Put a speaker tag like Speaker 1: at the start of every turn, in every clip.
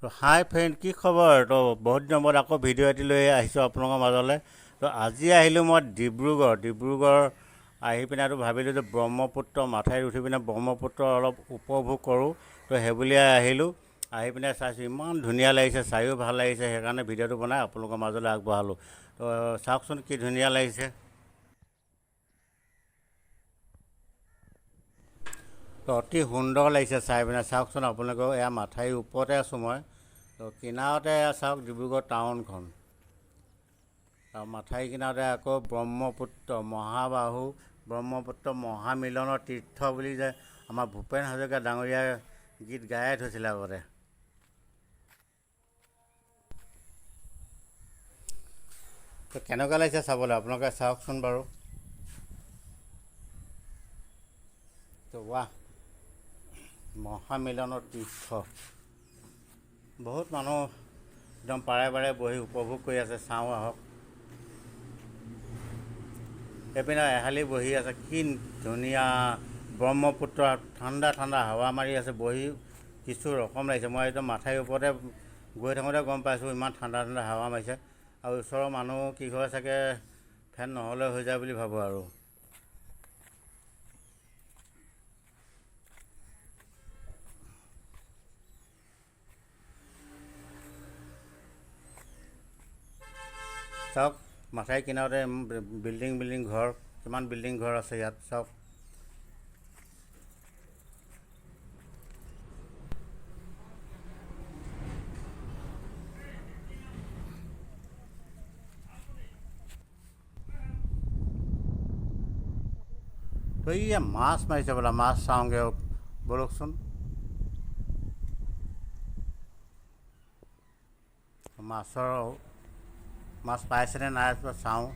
Speaker 1: তো হাই ফ্ৰেণ্ড, কি খবৰ? তো বহুত দিনৰ মূৰত আকৌ ভিডিঅ' এটি লৈ আহিছোঁ আপোনালোকৰ মাজলৈ। তো আজি আহিলোঁ মই ডিব্ৰুগড় আহি পিনে ভাবিলোঁ যে ব্ৰহ্মপুত্ৰ মাথাইত উঠি পিনে ব্ৰহ্মপুত্ৰ অলপ উপভোগ কৰোঁ। তো সেইবুলিয়ে আহিলোঁ। আহি পিনে চাইছোঁ ইমান ধুনীয়া লাগিছে, চায়ো ভাল লাগিছে, সেইকাৰণে ভিডিঅ'টো বনাই আপোনালোকৰ মাজলৈ আগবঢ়ালোঁ। তো চাওকচোন কি ধুনীয়া লাগিছে। তো অতি সুন্দৰ লাগিছে চাই পিনে, চাওকচোন আপোনালোকেও। এয়া মাথাইৰ ওপৰতে আছোঁ মই। তো কিনাৰতে চাওক ডিব্ৰুগড় টাউনখন, আৰু মাথাই কিনাৰতে আকৌ ব্ৰহ্মপুত্ৰ মহাবাহু, ব্ৰহ্মপুত্ৰ মহামিলনৰ তীৰ্থ বুলি যে আমাৰ ভূপেন হাজৰিকা ডাঙৰীয়াই গীত গায়ে থৈছিলে আগতে। তো কেনেকুৱা লাগিছে চাবলৈ, আপোনালোকে চাওকচোন বাৰু। তো ৱাহ, মহামিলনৰ তীৰ্থ, বহুত মানুহ একদম পাৰে পাৰে বহি উপভোগ কৰি আছে। চাওঁ আহক, এইপিনে এহালি বহি আছে, কি ধুনীয়া ব্ৰহ্মপুত্ৰ, ঠাণ্ডা ঠাণ্ডা হাৱা মাৰি আছে, বহি কিছু ৰকম লাগিছে। মই একদম মাথাইৰ ওপৰতে গৈ থাকোঁতে গম পাইছোঁ ইমান ঠাণ্ডা ঠাণ্ডা হাৱা মাৰিছে। আৰু ওচৰৰ মানুহ কি হয় চাগে ফেন নহ'লে হৈ যায় বুলি ভাবোঁ আৰু। চাওক মাথাইৰ কিনাৰতে বিল্ডিং ঘৰ, কিমান বিল্ডিং ঘৰ আছে ইয়াত চাওক। তো এই মাছ মাৰিছে বোলা, মাছ চাওঁগৈ বলকচোন। মাছ পাইছেনে নাই চাওঁ।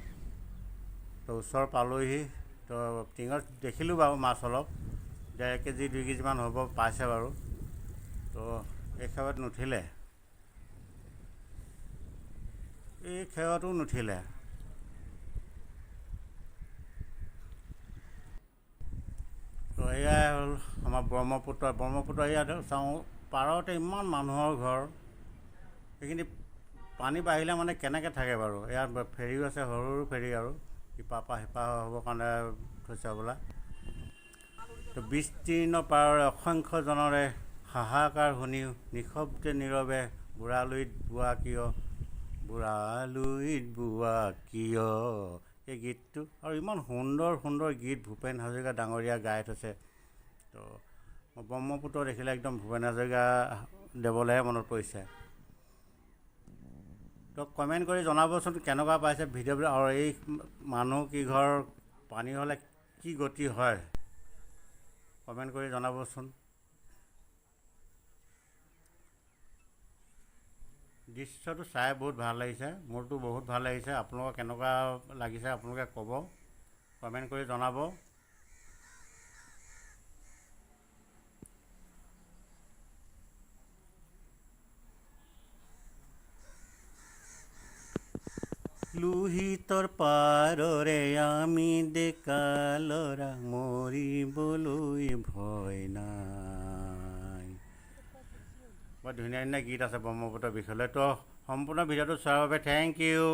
Speaker 1: তো ওচৰ পালোহি। তো টিঙত দেখিলোঁ বাৰু মাছ অলপ, 1.5 কেজি 2 কেজিমান হ'ব পাইছে বাৰু। তো এই খেৰত নুঠিলে, এই খেৰতো নুঠিলে। তো এয়াই হ'ল আমাৰ ব্ৰহ্মপুত্ৰ ইয়াত চাওঁ। পাৰতে ইমান মানুহৰ ঘৰ, সেইখিনি পানী বাঢ়িলে মানে কেনেকৈ থাকে বাৰু। ইয়াত ফেৰীও আছে, সৰু সৰু ফেৰী, আৰু ইপাৰ পৰা সিপাৰ হ'বৰ কাৰণে থৈছে হ'বলা। তো বিস্তীৰ্ণ পাৰৰে অসংখ্যজনৰে হাহাকাৰ শুনি নিশব্দে নীৰৱে বুঢ়ালুইত বোৱা কিয়, বুঢ়ালুইত বোৱা কিয়, এই গীতটো। আৰু ইমান সুন্দৰ সুন্দৰ গীত ভূপেন হাজৰিকা ডাঙৰীয়া গাই থৈছে। তো ব্ৰহ্মপুত্ৰ দেখিলে একদম ভূপেন হাজৰিকা দেৱলৈহে মনত পৰিছে। তো কমেণ্ট কৰি জনাবচোন কেনেকুৱা পাইছে ভিডিঅ'বিলাক, আৰু এই মানুহ কিঘৰ পানী হ'লে কি গতি হয়, কমেণ্ট কৰি জনাবচোন। দৃশ্যটো চাই বহুত ভাল লাগিছে, মোৰতো বহুত ভাল লাগিছে। আপোনালোকৰ কেনেকুৱা লাগিছে আপোনালোকে ক'ব, কমেণ্ট কৰি জনাব। লোহিতৰ পাৰৰে আমি ডেকা ল'ৰা, মৰিবলৈ ভয় নাই। বৰ ধুনীয়া ধুনীয়া গীত আছে ব্ৰহ্মপুত্ৰৰ বিষয়লৈ। তো সম্পূৰ্ণ ভিডিঅ'টো চোৱাৰ বাবে থেংক ইউ।